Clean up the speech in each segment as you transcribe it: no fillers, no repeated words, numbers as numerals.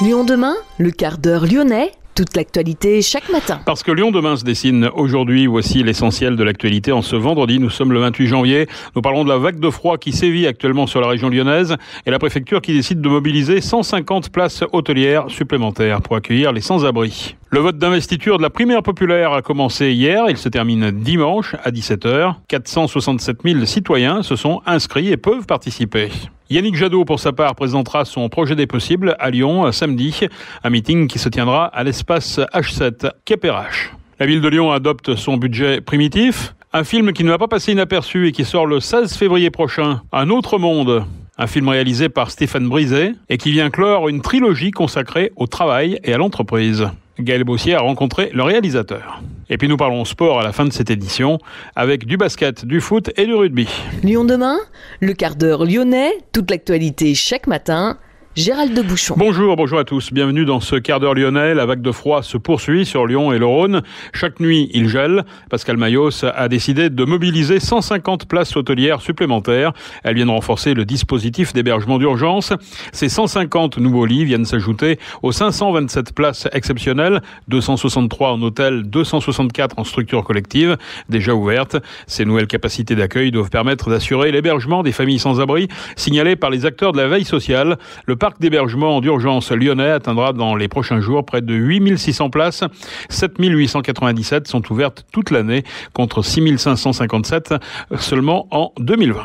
Lyon demain, le quart d'heure lyonnais, toute l'actualité chaque matin. Parce que Lyon demain se dessine aujourd'hui, voici l'essentiel de l'actualité en ce vendredi. Nous sommes le 28 janvier. Nous parlons de la vague de froid qui sévit actuellement sur la région lyonnaise et la préfecture qui décide de mobiliser 150 places hôtelières supplémentaires pour accueillir les sans-abri. Le vote d'investiture de la primaire populaire a commencé hier. Il se termine dimanche à 17h. 467 000 citoyens se sont inscrits et peuvent participer. Yannick Jadot, pour sa part, présentera son projet des possibles à Lyon samedi. Un meeting qui se tiendra à l'espace H7 Quai Perrache. La ville de Lyon adopte son budget primitif. Un film qui ne va pas passer inaperçu et qui sort le 16 février prochain. Un autre monde. Un film réalisé par Stéphane Brisé et qui vient clore une trilogie consacrée au travail et à l'entreprise. Gaël Bossier a rencontré le réalisateur. Et puis nous parlons sport à la fin de cette édition avec du basket, du foot et du rugby. Lyon demain, le quart d'heure lyonnais, toute l'actualité chaque matin. Gérald de Bouchon. Bonjour à tous. Bienvenue dans ce quart d'heure lyonnais. La vague de froid se poursuit sur Lyon et le Rhône. Chaque nuit, il gèle. Pascal Mayos a décidé de mobiliser 150 places hôtelières supplémentaires. Elles viennent renforcer le dispositif d'hébergement d'urgence. Ces 150 nouveaux lits viennent s'ajouter aux 527 places exceptionnelles, 263 en hôtel, 264 en structure collective, déjà ouvertes. Ces nouvelles capacités d'accueil doivent permettre d'assurer l'hébergement des familles sans abri, signalées par les acteurs de la veille sociale. Le parc d'hébergement d'urgence lyonnais atteindra dans les prochains jours près de 8600 places. 7897 sont ouvertes toute l'année contre 6557 seulement en 2020.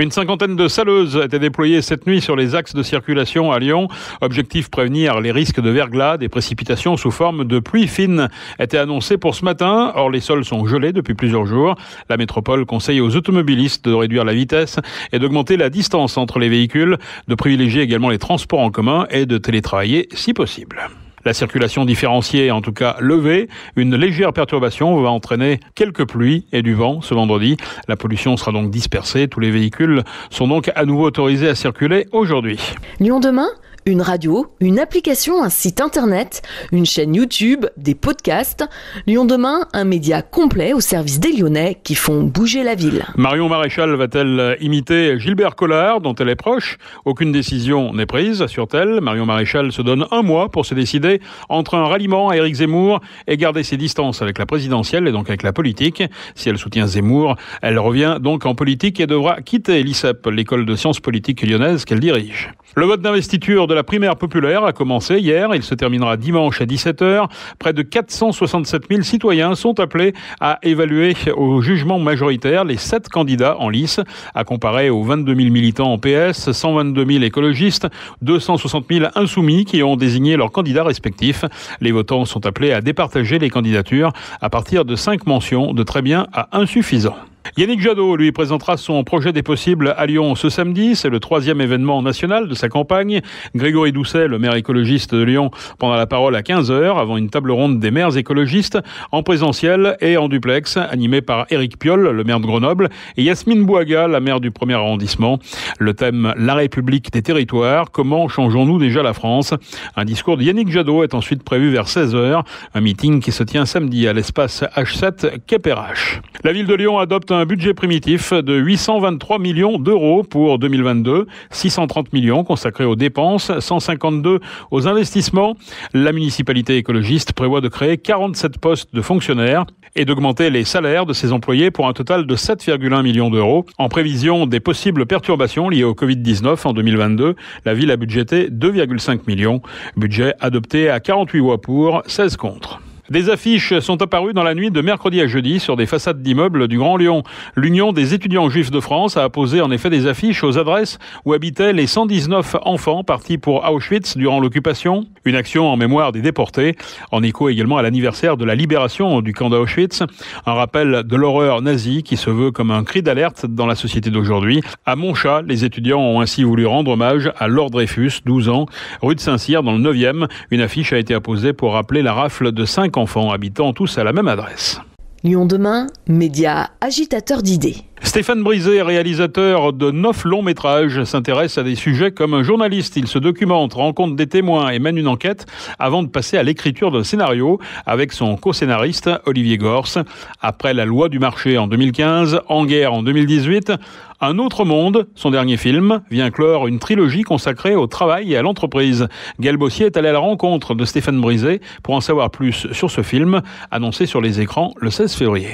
Une cinquantaine de saleuses étaient déployées cette nuit sur les axes de circulation à Lyon. Objectif prévenir les risques de verglas. Des précipitations sous forme de pluie fine étaient annoncées pour ce matin. Or, les sols sont gelés depuis plusieurs jours. La métropole conseille aux automobilistes de réduire la vitesse et d'augmenter la distance entre les véhicules, de privilégier également les transports en commun et de télétravailler si possible. La circulation différenciée est en tout cas levée. Une légère perturbation va entraîner quelques pluies et du vent ce vendredi. La pollution sera donc dispersée. Tous les véhicules sont donc à nouveau autorisés à circuler aujourd'hui. Lyon demain, une radio, une application, un site internet, une chaîne YouTube, des podcasts. Lyon demain, un média complet au service des Lyonnais qui font bouger la ville. Marion Maréchal va-t-elle imiter Gilbert Collard, dont elle est proche ? Aucune décision n'est prise, assure-t-elle. Marion Maréchal se donne un mois pour se décider entre un ralliement à Éric Zemmour et garder ses distances avec la présidentielle et donc avec la politique. Si elle soutient Zemmour, elle revient donc en politique et devra quitter l'ICEP, l'école de sciences politiques lyonnaise qu'elle dirige. Le vote d'investiture de la primaire populaire a commencé hier. Il se terminera dimanche à 17h. Près de 467 000 citoyens sont appelés à évaluer au jugement majoritaire les 7 candidats en lice, à comparer aux 22 000 militants en PS, 122 000 écologistes, 260 000 insoumis qui ont désigné leurs candidats respectifs. Les votants sont appelés à départager les candidatures à partir de 5 mentions de très bien à insuffisant. Yannick Jadot, lui, présentera son projet des possibles à Lyon ce samedi. C'est le 3e événement national de sa campagne. Grégory Doucet, le maire écologiste de Lyon, prendra la parole à 15h avant une table ronde des maires écologistes en présentiel et en duplex, animée par Éric Piolle, le maire de Grenoble, et Yasmine Bouaga, la maire du 1er arrondissement. Le thème, la République des territoires. Comment changeons-nous déjà la France ? Un discours de Yannick Jadot est ensuite prévu vers 16h. Un meeting qui se tient samedi à l'espace H7 Quai Perrache. La ville de Lyon adopte un budget primitif de 823 millions d'euros pour 2022, 630 millions consacrés aux dépenses, 152 aux investissements. La municipalité écologiste prévoit de créer 47 postes de fonctionnaires et d'augmenter les salaires de ses employés pour un total de 7,1 millions d'euros. En prévision des possibles perturbations liées au Covid-19 en 2022, la ville a budgété 2,5 millions. Budget adopté à 48 voix pour, 16 contre. Des affiches sont apparues dans la nuit de mercredi à jeudi sur des façades d'immeubles du Grand Lyon. L'Union des étudiants juifs de France a apposé en effet des affiches aux adresses où habitaient les 119 enfants partis pour Auschwitz durant l'occupation. Une action en mémoire des déportés, en écho également à l'anniversaire de la libération du camp d'Auschwitz. Un rappel de l'horreur nazie qui se veut comme un cri d'alerte dans la société d'aujourd'hui. À Montchat, les étudiants ont ainsi voulu rendre hommage à Laure Dreyfus, 12 ans, rue de Saint-Cyr dans le 9e. Une affiche a été apposée pour rappeler la rafle de 5 enfants habitant tous à la même adresse. Lyon demain, média agitateur d'idées. Stéphane Brisé, réalisateur de 9 longs métrages, s'intéresse à des sujets comme un journaliste. Il se documente, rencontre des témoins et mène une enquête avant de passer à l'écriture d'un scénario avec son co-scénariste Olivier Gors. Après La loi du marché en 2015, En guerre en 2018, Un autre monde, son dernier film, vient clore une trilogie consacrée au travail et à l'entreprise. Gaël Bossier est allé à la rencontre de Stéphane Brisé pour en savoir plus sur ce film, annoncé sur les écrans le 16 février.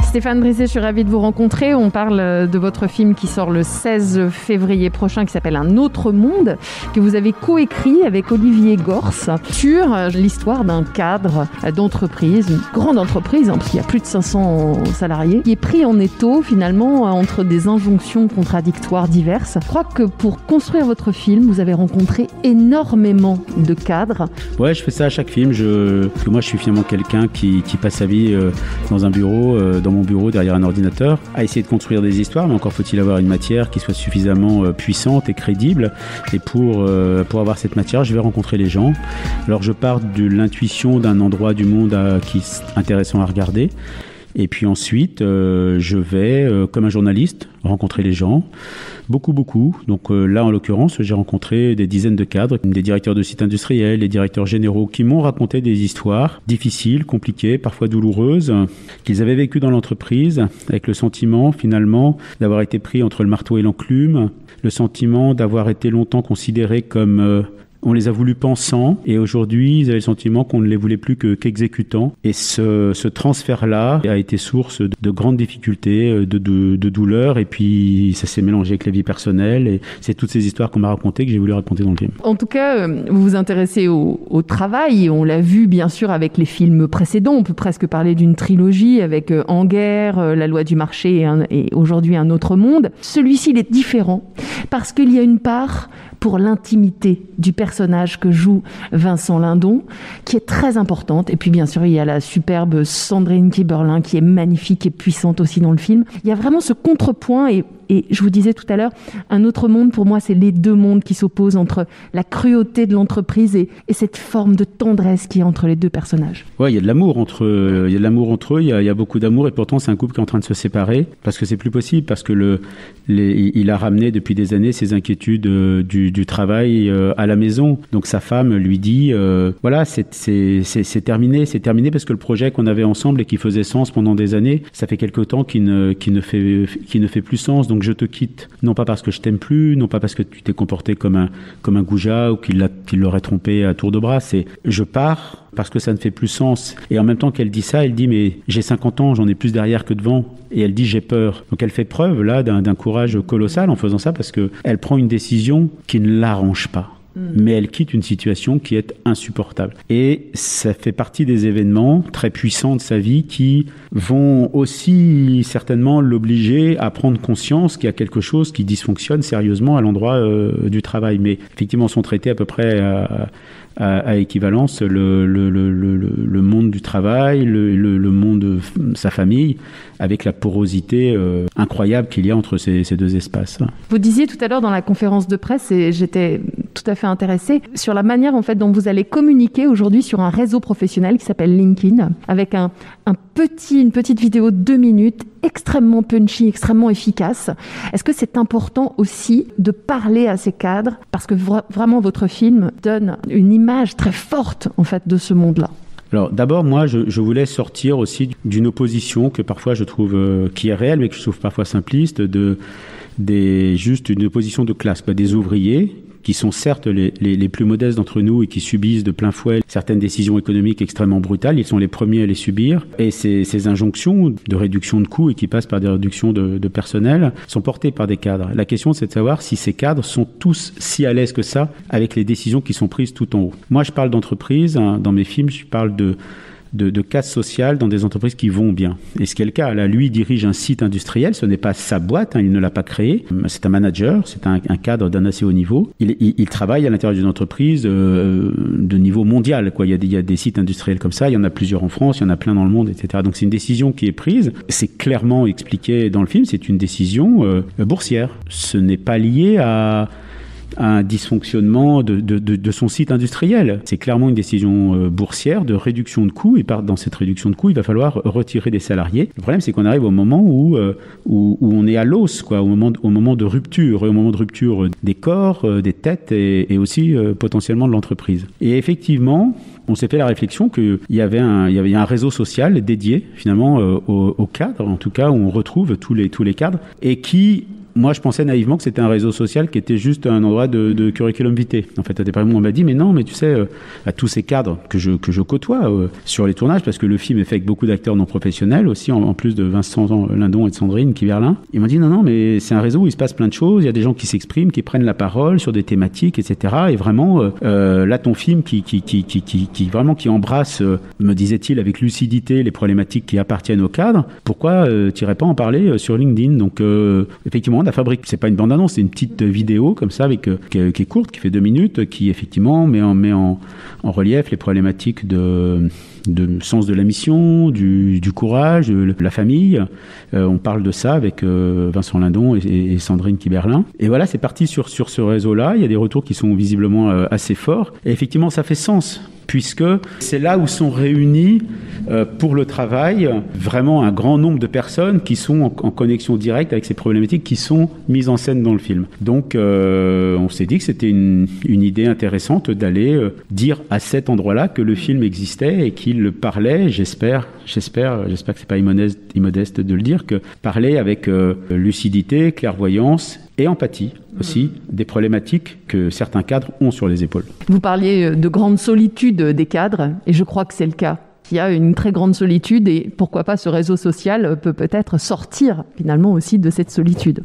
Stéphane Brisé, je suis ravie de vous rencontrer. On parle de votre film qui sort le 16 février prochain, qui s'appelle Un autre monde, que vous avez coécrit avec Olivier Gors, sur l'histoire d'un cadre d'entreprise, une grande entreprise, parce qu'il y a plus de 500 salariés, qui est pris en étau finalement entre des injonctions contradictoires diverses. Je crois que pour construire votre film, vous avez rencontré énormément de cadres. Ouais, je fais ça à chaque film. Moi, je suis finalement quelqu'un qui passe sa vie dans un bureau, dans mon bureau, derrière un ordinateur, à essayer de construire des histoires, mais encore faut-il avoir une matière qui soit suffisamment puissante et crédible. Et pour avoir cette matière, je vais rencontrer les gens. Alors, je pars de l'intuition d'un endroit du monde qui est intéressant à regarder. Et puis ensuite, je vais, comme un journaliste, rencontrer les gens. Beaucoup. Donc là, en l'occurrence, j'ai rencontré des dizaines de cadres, des directeurs de sites industriels, des directeurs généraux, qui m'ont raconté des histoires difficiles, compliquées, parfois douloureuses, qu'ils avaient vécues dans l'entreprise, avec le sentiment, finalement, d'avoir été pris entre le marteau et l'enclume, le sentiment d'avoir été longtemps considérés comme... on les a voulus pensants et aujourd'hui, ils avaient le sentiment qu'on ne les voulait plus qu'exécutants. Et ce transfert-là a été source de grandes difficultés, de douleurs. Et puis, ça s'est mélangé avec la vie personnelle. Et c'est toutes ces histoires qu'on m'a racontées que j'ai voulu raconter dans le film. En tout cas, vous vous intéressez au travail. On l'a vu, bien sûr, avec les films précédents. On peut presque parler d'une trilogie avec En guerre, La loi du marché et aujourd'hui Un autre monde. Celui-ci, il est différent parce qu'il y a une part pour l'intimité du personnage que joue Vincent Lindon, qui est très importante. Et puis, bien sûr, il y a la superbe Sandrine Kiberlin, qui est magnifique et puissante aussi dans le film. Il y a vraiment ce contrepoint et je vous disais tout à l'heure, Un autre monde, pour moi, c'est les deux mondes qui s'opposent entre la cruauté de l'entreprise et cette forme de tendresse qui est entre les deux personnages. Ouais, il y a de l'amour entre eux, il y a beaucoup d'amour et pourtant c'est un couple qui est en train de se séparer parce que c'est plus possible, parce que il a ramené depuis des années ses inquiétudes du travail à la maison. Donc sa femme lui dit voilà, c'est terminé parce que le projet qu'on avait ensemble et qui faisait sens pendant des années, ça fait quelque temps qui ne fait plus sens. Donc je te quitte, non pas parce que je t'aime plus, non pas parce que tu t'es comporté comme un goujat ou qu'il l'aurait trompé à tour de bras, c'est je pars parce que ça ne fait plus sens. Et en même temps qu'elle dit ça, elle dit mais j'ai 50 ans, j'en ai plus derrière que devant. Et elle dit j'ai peur. Donc elle fait preuve là d'un courage colossal en faisant ça parce que elle prend une décision qui ne l'arrange pas. Mais elle quitte une situation qui est insupportable. Et ça fait partie des événements très puissants de sa vie qui vont aussi certainement l'obliger à prendre conscience qu'il y a quelque chose qui dysfonctionne sérieusement à l'endroit du travail. Mais effectivement, sont traités à peu près à équivalence le monde du travail, le monde de sa famille, avec la porosité incroyable qu'il y a entre ces deux espaces. Vous disiez tout à l'heure dans la conférence de presse, et j'étais tout à fait intéressée, sur la manière en fait dont vous allez communiquer aujourd'hui sur un réseau professionnel qui s'appelle LinkedIn, avec une petite vidéo de 2 minutes, extrêmement punchy, extrêmement efficace. Est-ce que c'est important aussi de parler à ces cadres, parce que vraiment votre film donne une image très forte en fait de ce monde-là? Alors d'abord, moi, je voulais sortir aussi d'une opposition que parfois je trouve qui est réelle, mais que je trouve parfois simpliste, juste une opposition de classe, des ouvriers qui sont certes les plus modestes d'entre nous et qui subissent de plein fouet certaines décisions économiques extrêmement brutales. Ils sont les premiers à les subir. Et ces injonctions de réduction de coûts et qui passent par des réductions de personnel sont portées par des cadres. La question, c'est de savoir si ces cadres sont tous si à l'aise que ça avec les décisions qui sont prises tout en haut. Moi, je parle d'entreprise. Dans mes films, je parle de casse sociale dans des entreprises qui vont bien. Et ce qui est le cas, là, lui dirige un site industriel, ce n'est pas sa boîte, il ne l'a pas créé, c'est un manager, c'est un cadre d'un assez haut niveau. Il travaille à l'intérieur d'une entreprise de niveau mondial, quoi. Il y a des sites industriels comme ça, il y en a plusieurs en France, il y en a plein dans le monde, etc. Donc c'est une décision qui est prise, c'est clairement expliqué dans le film, c'est une décision boursière. Ce n'est pas lié à un dysfonctionnement de son site industriel. C'est clairement une décision boursière de réduction de coûts, et dans cette réduction de coûts, il va falloir retirer des salariés. Le problème, c'est qu'on arrive au moment où on est à l'os, quoi, au moment de rupture, au moment de rupture des corps, des têtes et aussi potentiellement de l'entreprise. Et effectivement, on s'est fait la réflexion qu'il y avait un réseau social dédié finalement aux cadres, en tout cas où on retrouve tous les cadres, et qui... Moi, je pensais naïvement que c'était un réseau social qui était juste un endroit de curriculum vitae. En fait, à des moments, on m'a dit, mais non, mais tu sais, à tous ces cadres que je côtoie sur les tournages, parce que le film est fait avec beaucoup d'acteurs non professionnels aussi, en plus de Vincent Lindon et de Sandrine Kiberlin. Ils m'ont dit, non, mais c'est un réseau où il se passe plein de choses, il y a des gens qui s'expriment, qui prennent la parole sur des thématiques, etc. Et vraiment, là, ton film qui embrasse, me disait-il, avec lucidité, les problématiques qui appartiennent aux cadres, pourquoi tu n'irais pas en parler sur LinkedIn? Donc, effectivement, la fabrique, c'est pas une bande-annonce, c'est une petite vidéo comme ça qui est courte, qui fait 2 minutes, qui effectivement met en relief les problématiques de sens de la mission, du courage, de la famille. On parle de ça avec Vincent Lindon et Sandrine Kiberlin. Et voilà, c'est parti sur ce réseau-là. Il y a des retours qui sont visiblement assez forts. Et effectivement, ça fait sens, puisque c'est là où sont réunis pour le travail vraiment un grand nombre de personnes qui sont en connexion directe avec ces problématiques qui sont mises en scène dans le film. Donc on s'est dit que c'était une idée intéressante d'aller dire à cet endroit-là que le film existait et qu'il parlait, j'espère que c'est pas immodeste de le dire, que parlait avec lucidité, clairvoyance et empathie aussi des problématiques que certains cadres ont sur les épaules. Vous parliez de grande solitude des cadres, et je crois que c'est le cas. Il y a une très grande solitude, et pourquoi pas ce réseau social peut-être sortir finalement aussi de cette solitude.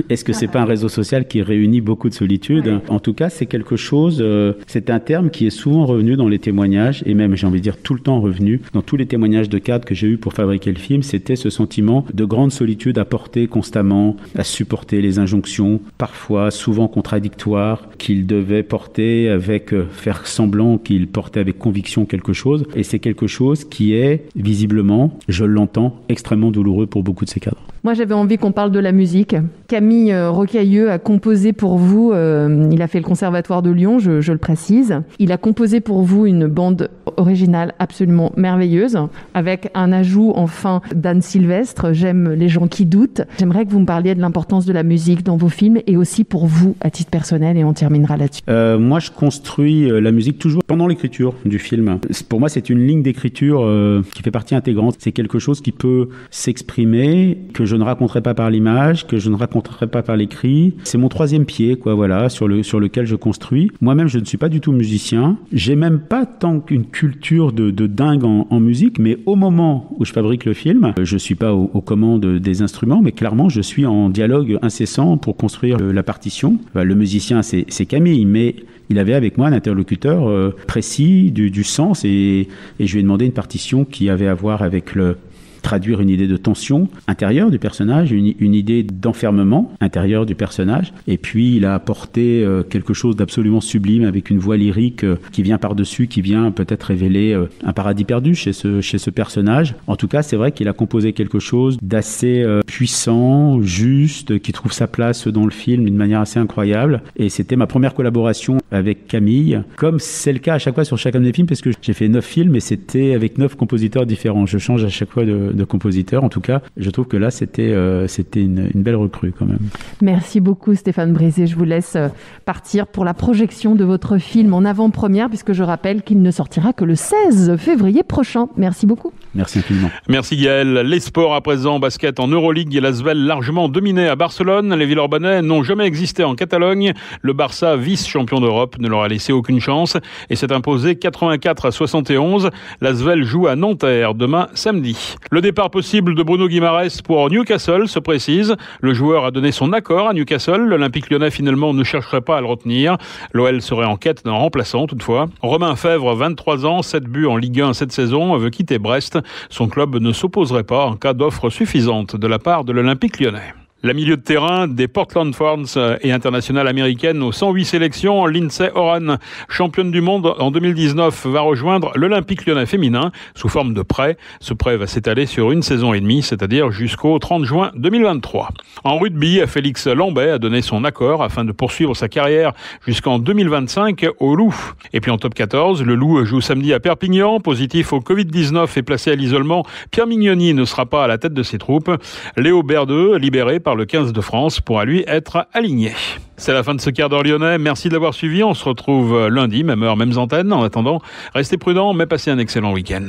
Est-ce que c'est pas un réseau social qui réunit beaucoup de solitude? Ouais. En tout cas, c'est quelque chose, c'est un terme qui est souvent revenu dans les témoignages, et même, j'ai envie de dire, tout le temps revenu dans tous les témoignages de cadres que j'ai eus pour fabriquer le film. C'était ce sentiment de grande solitude à porter constamment, à supporter les injonctions, parfois, souvent contradictoires, qu'ils devaient porter avec, faire semblant qu'ils portaient avec conviction quelque chose, et c'est quelque chose qui est visiblement, je l'entends, extrêmement douloureux pour beaucoup de ces cadres. Moi, j'avais envie qu'on parle de la musique. Camille Rocailleux a composé pour vous, il a fait le Conservatoire de Lyon, je le précise. Il a composé pour vous une bande originale absolument merveilleuse, avec un ajout enfin d'Anne Sylvestre, J'aime les gens qui doutent. J'aimerais que vous me parliez de l'importance de la musique dans vos films, et aussi pour vous, à titre personnel, et on terminera là-dessus. Moi, je construis la musique toujours pendant l'écriture du film. Pour moi, c'est une ligne d'écriture qui fait partie intégrante. C'est quelque chose qui peut s'exprimer, que je ne raconterai pas par l'image, que je ne raconterai pas par l'écrit. C'est mon 3e pied, quoi, voilà, sur lequel je construis. Moi-même, je ne suis pas du tout musicien. J'ai même pas tant qu'une culture de dingue en musique, mais au moment où je fabrique le film, je suis pas aux commandes des instruments, mais clairement, je suis en dialogue incessant pour construire la partition. Le musicien, c'est Camille, mais il avait avec moi un interlocuteur précis du sens, et je lui ai demandé une partition qui avait à voir avec traduire une idée de tension intérieure du personnage, une idée d'enfermement intérieur du personnage. Et puis, il a apporté quelque chose d'absolument sublime avec une voix lyrique qui vient par-dessus, qui vient peut-être révéler un paradis perdu chez ce personnage. En tout cas, c'est vrai qu'il a composé quelque chose d'assez puissant, juste, qui trouve sa place dans le film d'une manière assez incroyable. Et c'était ma première collaboration avec Camille, comme c'est le cas à chaque fois sur chacun des films, parce que j'ai fait 9 films et c'était avec 9 compositeurs différents. Je change à chaque fois de compositeur. En tout cas, je trouve que là, c'était une belle recrue quand même. Merci beaucoup Stéphane Brisé. Je vous laisse partir pour la projection de votre film en avant-première, puisque je rappelle qu'il ne sortira que le 16 février prochain. Merci beaucoup. Merci infiniment. Merci Gaël. Les sports à présent, basket en Euroleague, et l'Asvel largement dominé à Barcelone. Les Villeurbanais n'ont jamais existé en Catalogne. Le Barça, vice-champion d'Europe, ne leur a laissé aucune chance et s'est imposé 84-71. L'Asvel joue à Nanterre demain samedi. Le départ possible de Bruno Guimaraes pour Newcastle se précise. Le joueur a donné son accord à Newcastle. L'Olympique Lyonnais finalement ne chercherait pas à le retenir. L'OL serait en quête d'un remplaçant toutefois. Romain Fèvre, 23 ans, 7 buts en Ligue 1 cette saison, veut quitter Brest. Son club ne s'opposerait pas en cas d'offre suffisante de la part de l'Olympique Lyonnais. La milieu de terrain des Portland Thorns et internationale américaine aux 108 sélections, Lindsey Horan, championne du monde en 2019, va rejoindre l'Olympique Lyonnais féminin sous forme de prêt. Ce prêt va s'étaler sur une saison et demie, c'est-à-dire jusqu'au 30 juin 2023. En rugby, Félix Lambet a donné son accord afin de poursuivre sa carrière jusqu'en 2025 au Loup. Et puis en top 14, le Loup joue samedi à Perpignan, positif au Covid-19 et placé à l'isolement. Pierre Mignoni ne sera pas à la tête de ses troupes. Léo Berdeux, libéré par le 15 de France, pourra lui être aligné. C'est la fin de ce quart d'heure lyonnais. Merci de l'avoir suivi. On se retrouve lundi, même heure, mêmes antennes. En attendant, restez prudents, mais passez un excellent week-end.